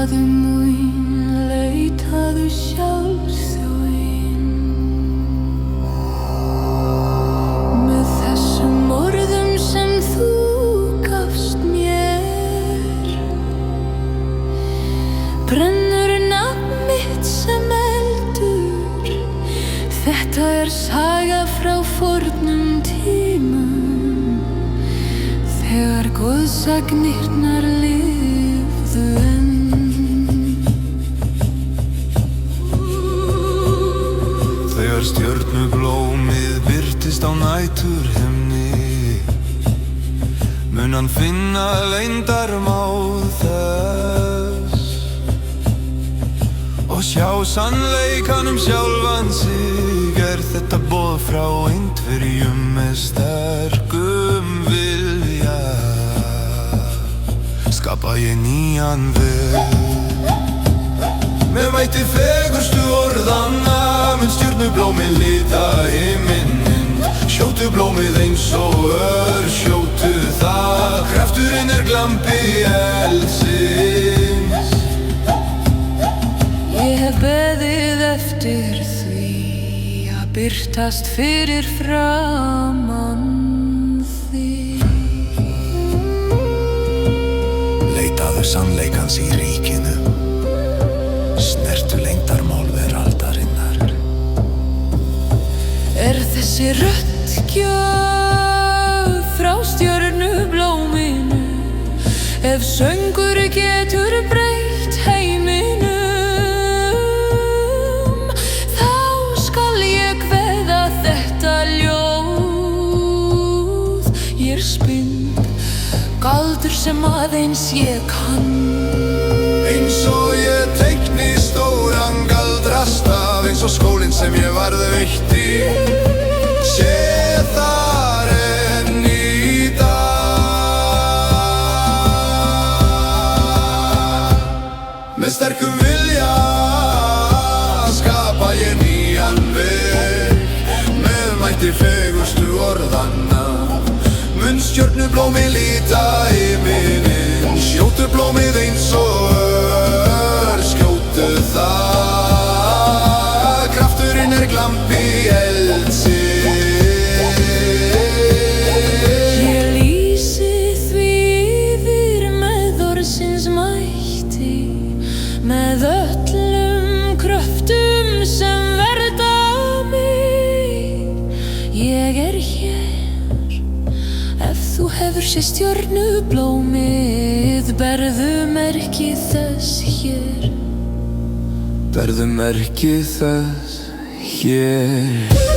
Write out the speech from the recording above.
Leitaðu mín, leitaðu sjálfs þín. Með þessum orðum sem þú gafst mér brennur nafn mitt sem eldur. Þetta saga frá fornum tímum, þegar goðsagnirnar lifðu enn. Þegar stjörnublómið birtist á næturhimni, mun hann finna leyndarmál þess og sjá sannleikann sjálfan sig. Þetta boð frá einhverjum með sterkum vilja. Skapa ég nýjan veg með mætti fegurstu orðanna. Mun stjörnublómið lita himininn, sjótu blómið eins og örsjótu það. Krafturinn glampi eldsins. Ég hef beðið eftir því að birtast fyrir framan þig. Leitaðu sannleikans í ríkinu, snertu leyndarmál veraldarinnar. Þessi rödd gjöf frá stjörnublóminu? Ef söngur getur breytt heiminum, þá skal ég kveða þetta ljóð. Ég spinn galdur sem aðeins ég kann. Eins og ég teikni stóran galdrastaf, eins og skólinn sem ég varð veitt í. Sé þar enn í dag. Með sterkum vilja skapa ég nýjan veg, með mætti fegurstu orðanna. Mun stjörnublómið líta himininn, sjótu blómið eins og skjótu það. Krafturinn glampi eldsins. Með öllum kröftum sem verða mig. Ég hér. Ef þú hefur séð stjörnublómið, berðu merki þess hér. Berðu merki þess hér.